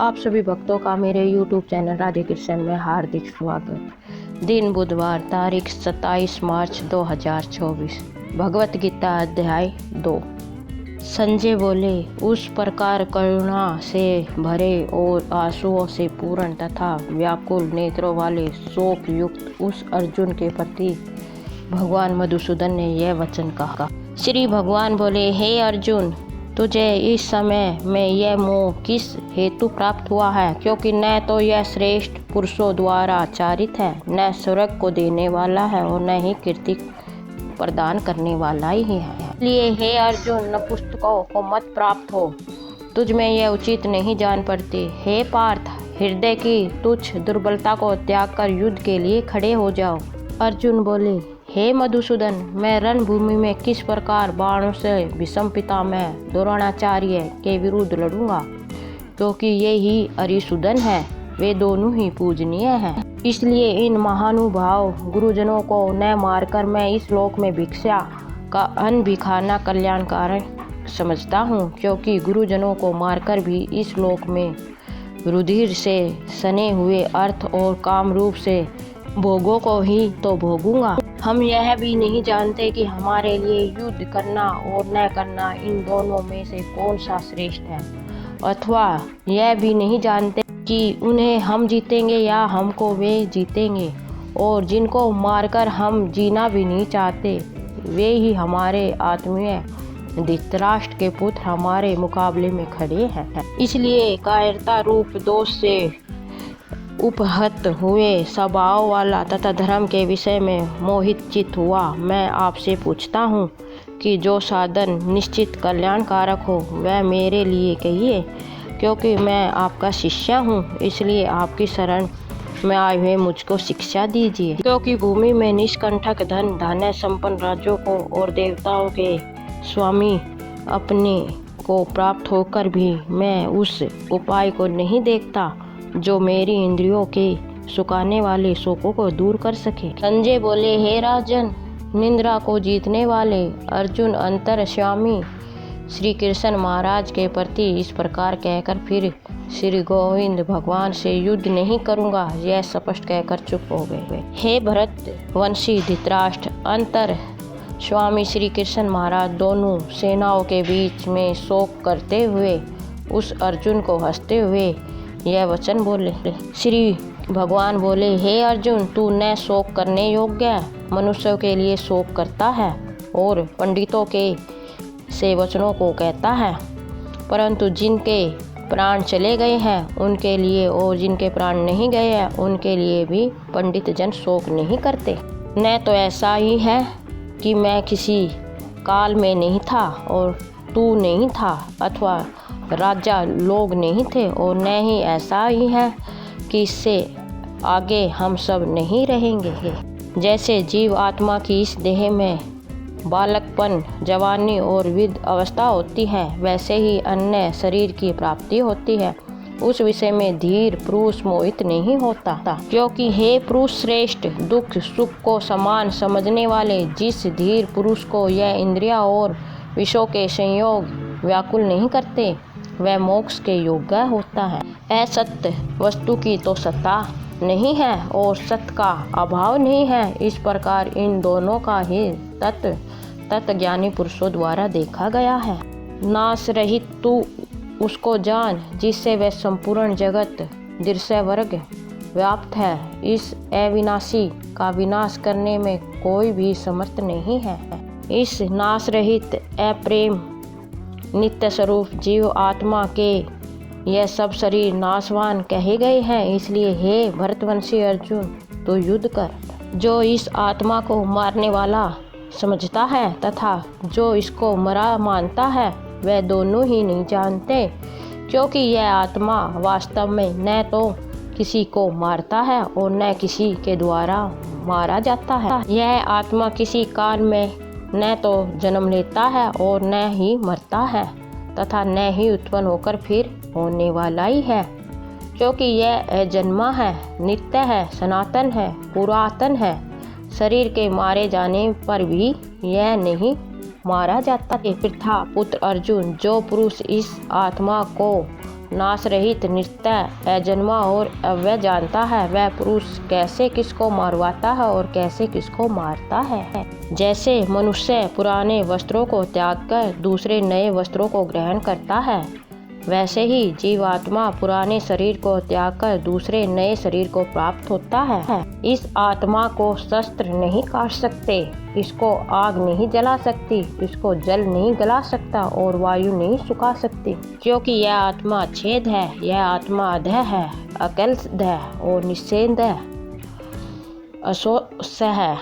आप सभी भक्तों का मेरे YouTube चैनल राधे कृष्ण में हार्दिक स्वागत। दिन बुधवार, तारीख 27 मार्च 2024। भगवत गीता अध्याय 2। संजय बोले, उस प्रकार करुणा से भरे और आंसुओं से पूर्ण तथा व्याकुल नेत्रों वाले शोक युक्त उस अर्जुन के प्रति भगवान मधुसूदन ने यह वचन कहा। श्री भगवान बोले, हे अर्जुन, तुझे इस समय में यह मोह किस हेतु प्राप्त हुआ है? क्योंकि न तो यह श्रेष्ठ पुरुषों द्वारा आचारित है, न स्वर्ग को देने वाला है और न ही कीर्ति प्रदान करने वाला ही है। इसलिए हे अर्जुन, नपुंसकों को मत प्राप्त हो, तुझ में यह उचित नहीं जान पड़ती। हे पार्थ, हृदय की तुच्छ दुर्बलता को त्याग कर युद्ध के लिए खड़े हो जाओ। अर्जुन बोले, हे मधुसूदन, मैं रणभूमि में किस प्रकार बाणों से भीष्म पितामह द्रोणाचार्य के विरुद्ध लड़ूंगा? क्योंकि ये ही अरिसूदन है, वे दोनों ही पूजनीय हैं। इसलिए इन महानुभाव गुरुजनों को न मारकर मैं इस लोक में भिक्षा का अन्न भी खाना कल्याणकारक समझता हूँ। क्योंकि गुरुजनों को मारकर भी इस लोक में रुधिर से सने हुए अर्थ और काम रूप से भोगों को ही तो भोगूंगा। हम यह भी नहीं जानते कि हमारे लिए युद्ध करना और न करना इन दोनों में से कौन सा श्रेष्ठ है, अथवा यह भी नहीं जानते कि उन्हें हम जीतेंगे या हमको वे जीतेंगे। और जिनको मारकर हम जीना भी नहीं चाहते, वे ही हमारे आत्मीय धृतराष्ट्र के पुत्र हमारे मुकाबले में खड़े हैं। इसलिए कायरता रूप दोष से उपहत हुए स्वभाव वाला तथा धर्म के विषय में मोहित चित हुआ मैं आपसे पूछता हूँ कि जो साधन निश्चित कल्याणकारक हो वह मेरे लिए कहिए। क्योंकि मैं आपका शिष्य हूँ, इसलिए आपकी शरण में आए हुए मुझको शिक्षा दीजिए। क्योंकि भूमि में निष्कंटक धन धान्य संपन्न राज्यों को और देवताओं के स्वामी अपने को प्राप्त होकर भी मैं उस उपाय को नहीं देखता जो मेरी इंद्रियों के सुखाने वाले शोकों को दूर कर सके। संजय बोले, हे राजन, निंद्रा को जीतने वाले अर्जुन अंतर्यामी श्री कृष्ण महाराज के प्रति इस प्रकार कहकर फिर श्री गोविंद भगवान से युद्ध नहीं करूंगा यह स्पष्ट कहकर चुप हो गए। हे भरत वंशी धृतराष्ट्र, अंतर स्वामी श्री कृष्ण महाराज दोनों सेनाओं के बीच में शोक करते हुए उस अर्जुन को हंसते हुए यह वचन बोले। श्री भगवान बोले, हे अर्जुन, तू न शोक करने योग्य मनुष्यों के लिए शोक करता है और पंडितों के से वचनों को कहता है, परंतु जिनके प्राण चले गए हैं उनके लिए और जिनके प्राण नहीं गए हैं उनके लिए भी पंडित जन शोक नहीं करते। न तो ऐसा ही है कि मैं किसी काल में नहीं था और तू नहीं था, अथवा राजा लोग नहीं थे, और न ही ऐसा ही है कि इससे आगे हम सब नहीं रहेंगे। जैसे जीव आत्मा की इस देह में बालकपन, जवानी और वृद्ध अवस्था होती है, वैसे ही अन्य शरीर की प्राप्ति होती है। उस विषय में धीर पुरुष मोहित नहीं होता। क्योंकि हे पुरुष श्रेष्ठ, दुख सुख को समान समझने वाले जिस धीर पुरुष को यह इंद्रिया और विषयों के संयोग व्याकुल नहीं करते, वह मोक्ष के योग्य होता है। असत्य वस्तु की तो सत्ता नहीं है और सत्य का अभाव नहीं है। इस प्रकार इन दोनों का ही तत्व ज्ञानी पुरुषों द्वारा देखा गया है। नाश रहित तू उसको जान जिससे वह संपूर्ण जगत दृश्य वर्ग व्याप्त है। इस अविनाशी का विनाश करने में कोई भी समर्थ नहीं है। इस नाश रहित अप्रेम नित्य स्वरूप जीव आत्मा के यह सब शरीर नाशवान कहे गए हैं। इसलिए हे भरतवंशी अर्जुन, तो युद्ध कर। जो इस आत्मा को मारने वाला समझता है तथा जो इसको मरा मानता है, वह दोनों ही नहीं जानते। क्योंकि यह आत्मा वास्तव में न तो किसी को मारता है और न किसी के द्वारा मारा जाता है। यह आत्मा किसी काल में न तो जन्म लेता है और न ही मरता है तथा न ही उत्पन्न होकर फिर होने वाला ही है। क्योंकि यह अजन्मा है, नित्य है, सनातन है, पुरातन है। शरीर के मारे जाने पर भी यह नहीं मारा जाता है। पृथा पुत्र अर्जुन, जो पुरुष इस आत्मा को नाश रहित नित्य अजन्मा और अव्यय जानता है, वह पुरुष कैसे किसको मरवाता है और कैसे किसको मारता है। जैसे मनुष्य पुराने वस्त्रों को त्याग कर दूसरे नए वस्त्रों को ग्रहण करता है, वैसे ही जीवात्मा पुराने शरीर को त्याग कर दूसरे नए शरीर को प्राप्त होता है। इस आत्मा को शस्त्र नहीं काट सकते, इसको आग नहीं जला सकती, इसको जल नहीं गला सकता और वायु नहीं सुखा सकती, क्योंकि यह आत्मा छेद है, यह आत्मा अधः है, अकल्द है और निषेध है, अशोष है,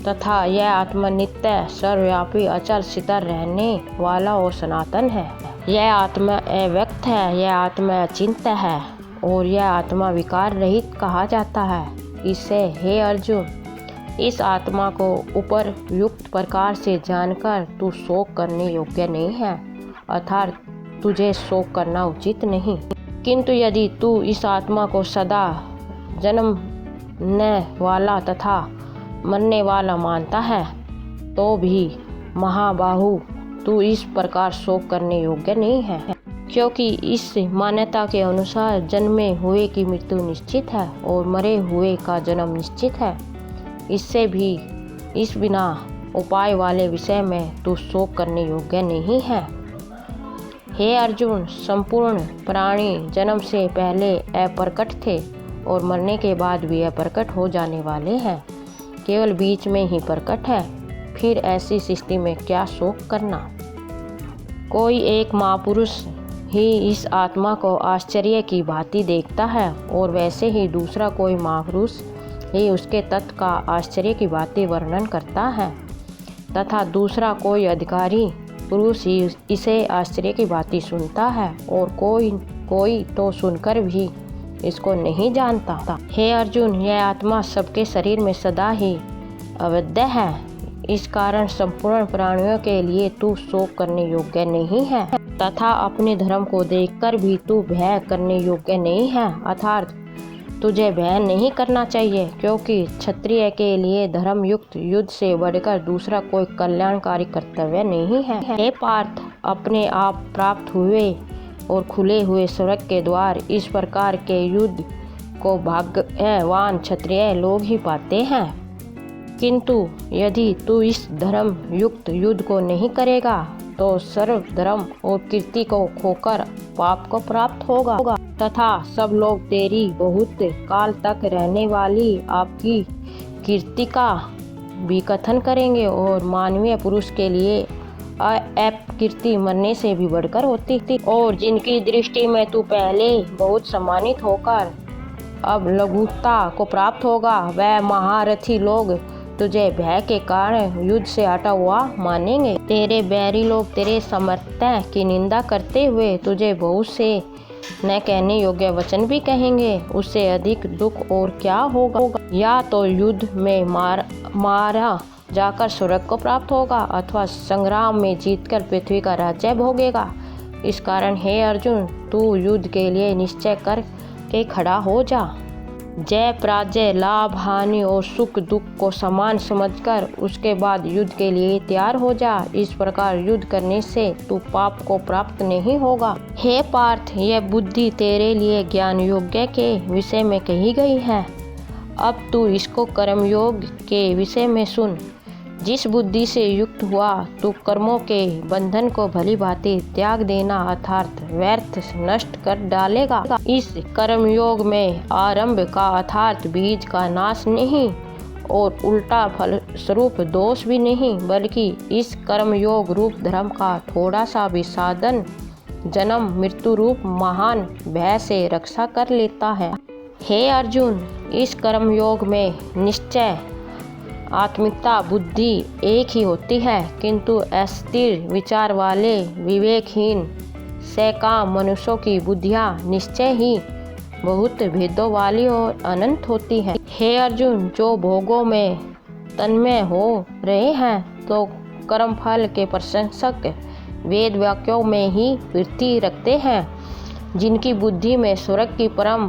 तथा यह आत्मा नित्य सर्वव्यापी अचल स्थिर रहने वाला और सनातन है। यह आत्मा अव्यक्त है, यह आत्मा अचिंत्य है और यह आत्मा विकार रहित कहा जाता है। इससे हे अर्जुन, इस आत्मा को उपरयुक्त प्रकार से जानकर तू शोक करने योग्य नहीं है, अर्थात तुझे शोक करना उचित नहीं। किंतु यदि तू इस आत्मा को सदा जन्मने वाला तथा मरने वाला मानता है, तो भी महाबाहु तू इस प्रकार शोक करने योग्य नहीं है, क्योंकि इस मान्यता के अनुसार जन्मे हुए की मृत्यु निश्चित है और मरे हुए का जन्म निश्चित है। इससे भी इस बिना उपाय वाले विषय में तू शोक करने योग्य नहीं है। हे अर्जुन, संपूर्ण प्राणी जन्म से पहले अप्रकट थे और मरने के बाद भी अप्रकट हो जाने वाले हैं, केवल बीच में ही प्रकट है। फिर ऐसी स्थिति में क्या शोक करना। कोई एक महापुरुष ही इस आत्मा को आश्चर्य की भांति देखता है और वैसे ही दूसरा कोई महापुरुष ही उसके तत्व का आश्चर्य की भांति वर्णन करता है, तथा दूसरा कोई अधिकारी पुरुष ही इसे आश्चर्य की भांति सुनता है और कोई तो सुनकर भी इसको नहीं जानता। हे अर्जुन, यह आत्मा सबके शरीर में सदा ही अवैध है, इस कारण संपूर्ण प्राणियों के लिए तू शोक करने योग्य नहीं है, तथा अपने धर्म को देखकर भी तू भय करने योग्य नहीं है, अर्थात तुझे भय नहीं करना चाहिए, क्योंकि क्षत्रिय के लिए धर्म युक्त युद्ध से बढ़कर दूसरा कोई कल्याणकारी कर्तव्य नहीं है। हे पार्थ, अपने आप प्राप्त हुए और खुले हुए स्वर्ग के द्वार इस प्रकार के युद्ध को भाग्यवान क्षत्रिय लोग ही पाते हैं। किंतु यदि तू इस धर्म युक्त युद्ध को नहीं करेगा तो सर्व धर्म और कीर्ति को खोकर पाप को प्राप्त होगा, तथा सब लोग तेरी बहुत काल तक रहने वाली आपकी कीर्ति का भी कथन करेंगे और मानवीय पुरुष के लिए अपकीर्ति मरने से भी बढ़कर होती थी, और जिनकी दृष्टि में तू पहले बहुत सम्मानित होकर अब लघुता को प्राप्त होगा, वह महारथी लोग तुझे भय के कारण युद्ध से हटा हुआ मानेंगे। तेरे बैरी लोग तेरे सामर्थ्य की निंदा करते हुए तुझे बहुत से न कहने योग्य वचन भी कहेंगे। उससे अधिक दुख और क्या होगा। या तो युद्ध में मारा जाकर स्वर्ग को प्राप्त होगा अथवा संग्राम में जीतकर पृथ्वी का राज्य भोगेगा। इस कारण हे अर्जुन, तू युद्ध के लिए निश्चय करके खड़ा हो जा। जय पराजय, लाभ हानि और सुख दुख को समान समझकर उसके बाद युद्ध के लिए तैयार हो जा। इस प्रकार युद्ध करने से तू पाप को प्राप्त नहीं होगा। हे पार्थ, यह बुद्धि तेरे लिए ज्ञान योग्य के विषय में कही गई है। अब तू इसको कर्मयोग के विषय में सुन। जिस बुद्धि से युक्त हुआ तू कर्मों के बंधन को भली भांति त्याग देना अर्थात व्यर्थ नष्ट कर डालेगा। इस कर्मयोग में आरंभ का अर्थात बीज का नाश नहीं और उल्टा फल स्वरूप दोष भी नहीं, बल्कि इस कर्मयोग रूप धर्म का थोड़ा सा भी साधन जन्म मृत्यु रूप महान भय से रक्षा कर लेता है। हे अर्जुन, इस कर्मयोग में निश्चय आत्मिकता बुद्धि एक ही होती है, किंतु अस्थिर विचार वाले विवेकहीन सकाम मनुष्यों की बुद्धियाँ निश्चय ही बहुत भेदों वाली और अनंत होती है। हे अर्जुन, जो भोगों में तन्मय हो रहे हैं तो कर्म फल के प्रशंसक वेद वाक्यों में ही वृत्ति रखते हैं, जिनकी बुद्धि में स्वर्ग की परम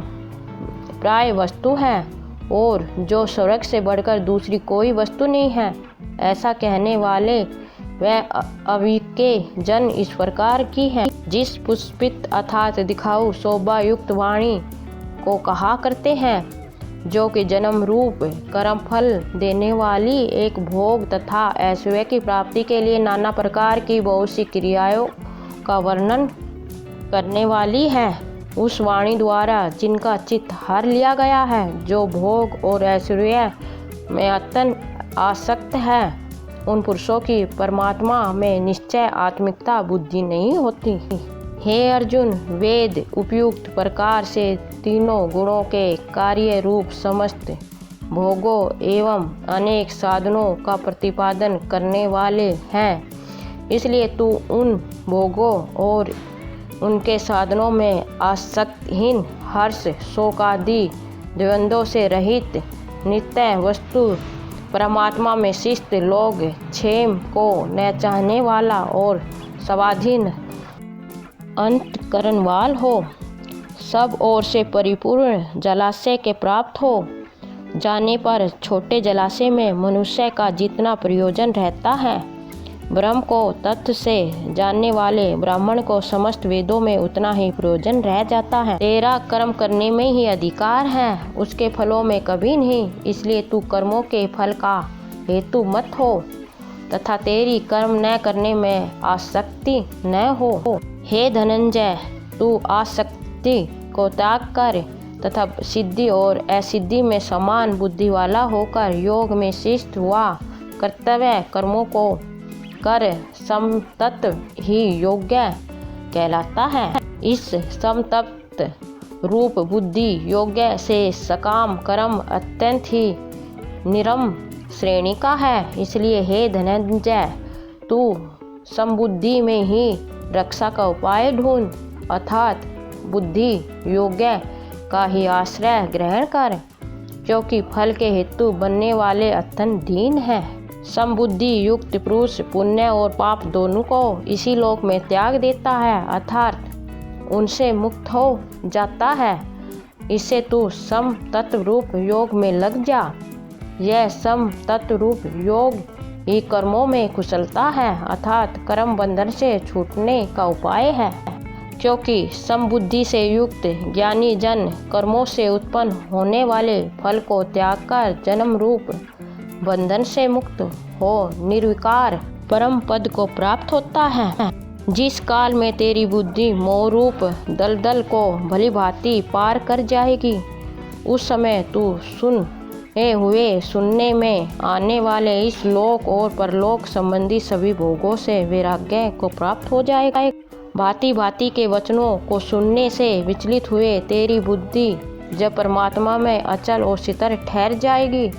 प्राय वस्तु है और जो स्वर्ग से बढ़कर दूसरी कोई वस्तु नहीं है। ऐसा कहने वाले वह अविके जन इस प्रकार की है। जिस पुष्पित अर्थात दिखाऊ शोभा युक्त वाणी को कहा करते हैं, जो कि जन्म रूप कर्म फल देने वाली एक भोग तथा ऐश्वर्य की प्राप्ति के लिए नाना प्रकार की बहुत सी क्रियाओं का वर्णन करने वाली है, उस वाणी द्वारा जिनका चित्त हर लिया गया है, जो भोग और ऐश्वर्य में अत्यंत आसक्त है, उन पुरुषों की परमात्मा में निश्चय आत्मिकता बुद्धि नहीं होती। हे अर्जुन, वेद उपयुक्त प्रकार से तीनों गुणों के कार्य रूप समस्त भोगों एवं अनेक साधनों का प्रतिपादन करने वाले हैं। इसलिए तू उन भोगों और उनके साधनों में आसक्तिहीन, हर्ष शोक आदि द्वंद्वों से रहित, नित्य वस्तु परमात्मा में शिष्ट लोग क्षेम को न चाहने वाला और स्वाधीन अंतकरणवाल हो, सब ओर से परिपूर्ण जलाशय के प्राप्त हो जाने पर छोटे जलाशय में मनुष्य का जितना प्रयोजन रहता है, ब्रह्म को तत्व से जानने वाले ब्राह्मण को समस्त वेदों में उतना ही प्रयोजन रह जाता है। तेरा कर्म करने में ही अधिकार है, उसके फलों में कभी नहीं। इसलिए तू कर्मों के फल का हेतु मत हो तथा तेरी कर्म न करने में आसक्ति न हो। हे धनंजय, तू आसक्ति को त्याग कर तथा सिद्धि और असिद्धि में समान बुद्धि वाला होकर योग में शिष्ट हुआ कर्तव्य कर्मों को कर समतत्व ही योग्य कहलाता है। इस समतत्व रूप बुद्धि योग्य से सकाम कर्म अत्यंत ही निरम श्रेणी का है। इसलिए हे धनंजय, तू समबुद्धि में ही रक्षा का उपाय ढूंढ, अर्थात बुद्धि योग्य का ही आश्रय ग्रहण कर, क्योंकि फल के हेतु बनने वाले अत्यंत दीन है। समबुद्धि युक्त पुरुष पुण्य और पाप दोनों को इसी लोक में त्याग देता है, अर्थात उनसे मुक्त हो जाता है। इससे तू सम तत्व रूप योग में लग जा। यह सम तत्व रूप योग ही कर्मों में कुशलता है, अर्थात कर्म बंधन से छूटने का उपाय है। क्योंकि समबुद्धि से युक्त ज्ञानी जन कर्मों से उत्पन्न होने वाले फल को त्याग कर जन्म रूप बंधन से मुक्त हो निर्विकार परम पद को प्राप्त होता है। जिस काल में तेरी बुद्धि मोह रूप दलदल को भली भांति पार कर जाएगी, उस समय तू हुए सुनने में आने वाले इस लोक और परलोक संबंधी सभी भोगों से वैराग्य को प्राप्त हो जाएगा। भांति भांति के वचनों को सुनने से विचलित हुए तेरी बुद्धि जब परमात्मा में अचल और स्थिर ठहर जाएगी,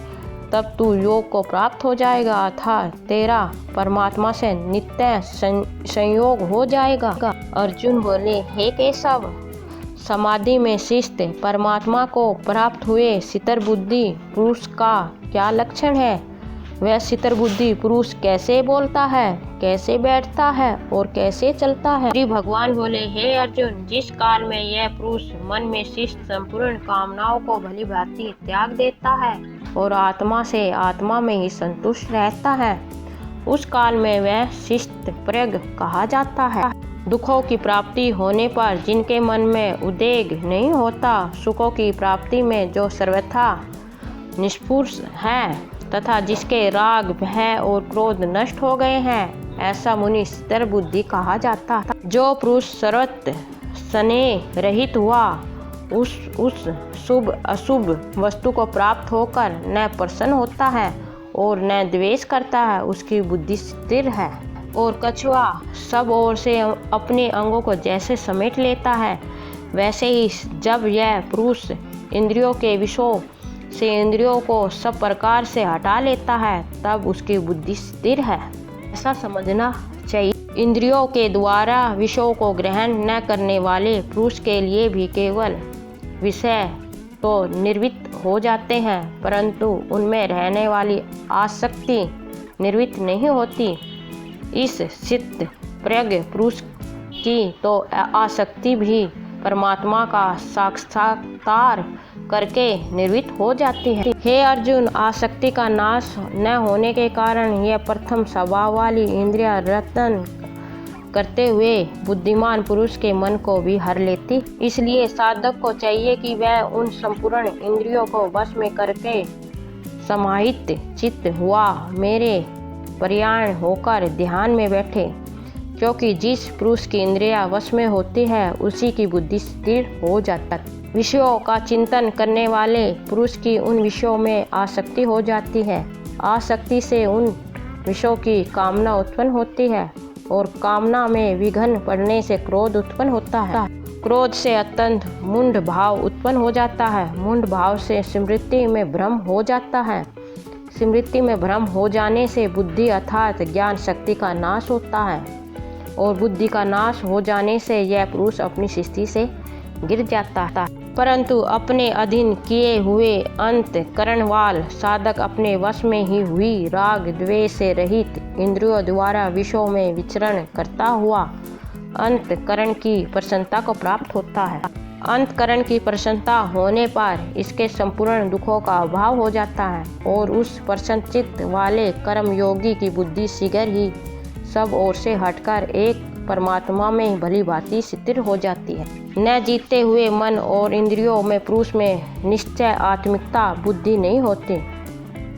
तब तू योग को प्राप्त हो जाएगा, अर्थात तेरा परमात्मा से नित्य संयोग हो जाएगा। अर्जुन बोले, हे केशव, समाधि में शिष्ट परमात्मा को प्राप्त हुए स्थिर बुद्धि पुरुष का क्या लक्षण है? वह स्थिर बुद्धि पुरुष कैसे बोलता है, कैसे बैठता है और कैसे चलता है? श्री भगवान बोले, हे अर्जुन, जिस काल में यह पुरुष मन में शिष्ट संपूर्ण कामनाओं को भली भांति त्याग देता है और आत्मा से आत्मा में ही संतुष्ट रहता है, उस काल में वह शिष्ट प्रज्ञ कहा जाता है। दुखों की प्राप्ति होने पर जिनके मन में उद्वेग नहीं होता, सुखों की प्राप्ति में जो सर्वथा निष्पुष है तथा जिसके राग भय और क्रोध नष्ट हो गए हैं, ऐसा मुनि स्थिर बुद्धि कहा जाता है। जो पुरुष सर्वत्र स्नेह रहित हुआ, उस शुभ अशुभ वस्तु को प्राप्त होकर न प्रसन्न होता है और न द्वेष करता है, उसकी बुद्धि स्थिर है। और कछुआ सब ओर से अपने अंगों को जैसे समेट लेता है, वैसे ही जब यह पुरुष इंद्रियों के विषयों से इंद्रियों को सब प्रकार से हटा लेता है, तब उसकी बुद्धि स्थिर है, ऐसा समझना चाहिए। इंद्रियों के द्वारा विषयों को ग्रहण न करने वाले पुरुष के लिए भी केवल विषय तो निर्वृत्त हो जाते हैं, परंतु उनमें रहने वाली आसक्ति निर्वृत्त नहीं होती। इस चित्त प्रज्ञ पुरुष की तो आसक्ति भी परमात्मा का साक्षात्कार करके निर्वित हो जाती है। हे अर्जुन, आसक्ति का नाश न होने के कारण यह प्रथम स्वभाव वाली इंद्रिया रतन करते हुए बुद्धिमान पुरुष के मन को भी हर लेती। इसलिए साधक को चाहिए कि वह उन संपूर्ण इंद्रियों को वश में करके समाहित चित्त हुआ मेरे पर्याण होकर ध्यान में बैठे, क्योंकि जिस पुरुष की इंद्रिया वश में होती है उसी की बुद्धि स्थिर हो जाता है। विषयों का चिंतन करने वाले पुरुष की उन विषयों में आसक्ति हो जाती है। आसक्ति से उन विषयों की कामना उत्पन्न होती है और कामना में विघ्न पड़ने से क्रोध उत्पन्न होता है। क्रोध से अत्यंत मूढ़ भाव उत्पन्न हो जाता है। मूढ़ भाव से स्मृति में भ्रम हो जाता है। स्मृति में भ्रम हो जाने से बुद्धि अर्थात ज्ञान शक्ति का नाश होता है और बुद्धि का नाश हो जाने से यह पुरुष अपनी स्थिति से गिर जाता है। परंतु अपने अधीन किए हुए अंतःकरणवाल साधक अपने वश में ही हुई राग द्वेष से रहित इंद्रियों द्वारा विषयों में विचरण करता हुआ अंतःकरण की प्रसन्नता को प्राप्त होता है। अंतःकरण की प्रसन्नता होने पर इसके संपूर्ण दुखों का अभाव हो जाता है और उस प्रसन्न चित्त वाले कर्म योगी की बुद्धि शीघ्र ही सब ओर से हटकर एक परमात्मा में भली भांति स्थिर हो जाती है। न जीते हुए मन और इंद्रियों में पुरुष में निश्चय आत्मिकता बुद्धि नहीं होती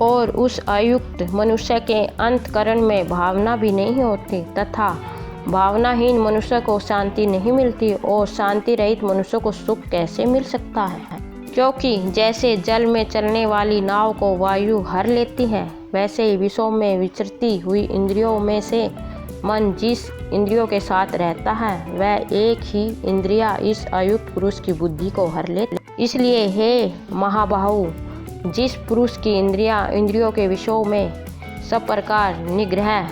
और उस अयुक्त मनुष्य के अंतःकरण में भावना भी नहीं होती तथा भावनाहीन मनुष्य को शांति नहीं मिलती और शांति रहित मनुष्य को सुख कैसे मिल सकता है। क्योंकि जैसे जल में चलने वाली नाव को वायु हर लेती है, वैसे ही विषयों में विचरती हुई इंद्रियों में से मन जिस इंद्रियों के साथ रहता है वह एक ही इंद्रिया इस अयुक्त पुरुष की बुद्धि को हर लेती। इसलिए हे महाबाहु, जिस पुरुष की इंद्रियों के विषयों में सब प्रकार निग्रह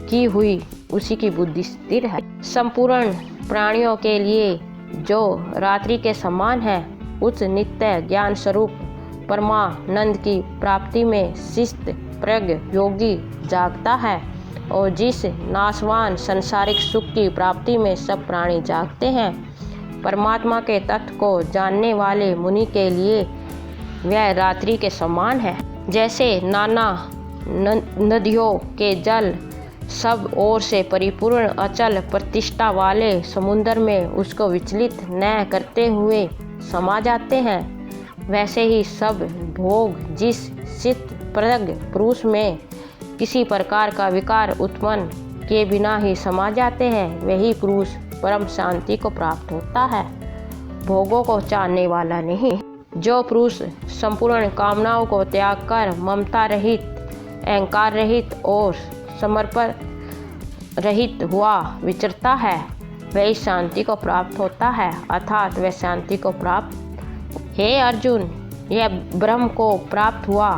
की हुई उसी की बुद्धि स्थिर है। संपूर्ण प्राणियों के लिए जो रात्रि के समान है, उस नित्य ज्ञान स्वरूप परमानंद की प्राप्ति में शिष्ट प्रज्ञ योगी जागता है और जिस नाशवान संसारिक सुख की प्राप्ति में सब प्राणी जागते हैं, परमात्मा के तत्व को जानने वाले मुनि के लिए वह रात्रि के समान है। जैसे नाना नदियों के जल सब ओर से परिपूर्ण अचल प्रतिष्ठा वाले समुद्र में उसको विचलित न करते हुए समा जाते हैं, वैसे ही सब भोग जिस चित्त प्रज्ञ पुरुष में किसी प्रकार का विकार उत्पन्न किए बिना ही समा जाते हैं, वही पुरुष परम शांति को प्राप्त होता है, भोगों को चाहने वाला नहीं। जो पुरुष संपूर्ण कामनाओं को त्याग कर ममता रहित, अहंकार रहित और समर्पण रहित हुआ विचरता है, वही शांति को प्राप्त होता है, अर्थात वह शांति को प्राप्त। हे अर्जुन, यह ब्रह्म को प्राप्त हुआ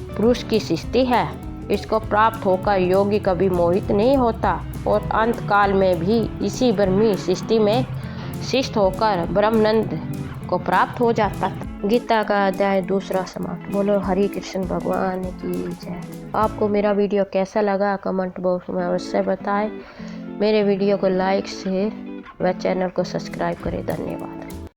पुरुष की स्थिति है। इसको प्राप्त होकर योगी कभी मोहित नहीं होता और अंत काल में भी इसी ब्रह्मी स्थिति में शिष्ट होकर ब्रह्मानंद को प्राप्त हो जाता है। गीता का अध्याय 2 समाप्त। बोलो हरि कृष्ण भगवान की जय। आपको मेरा वीडियो कैसा लगा कमेंट बॉक्स में अवश्य बताएं। मेरे वीडियो को लाइक शेयर व चैनल को सब्सक्राइब करें। धन्यवाद।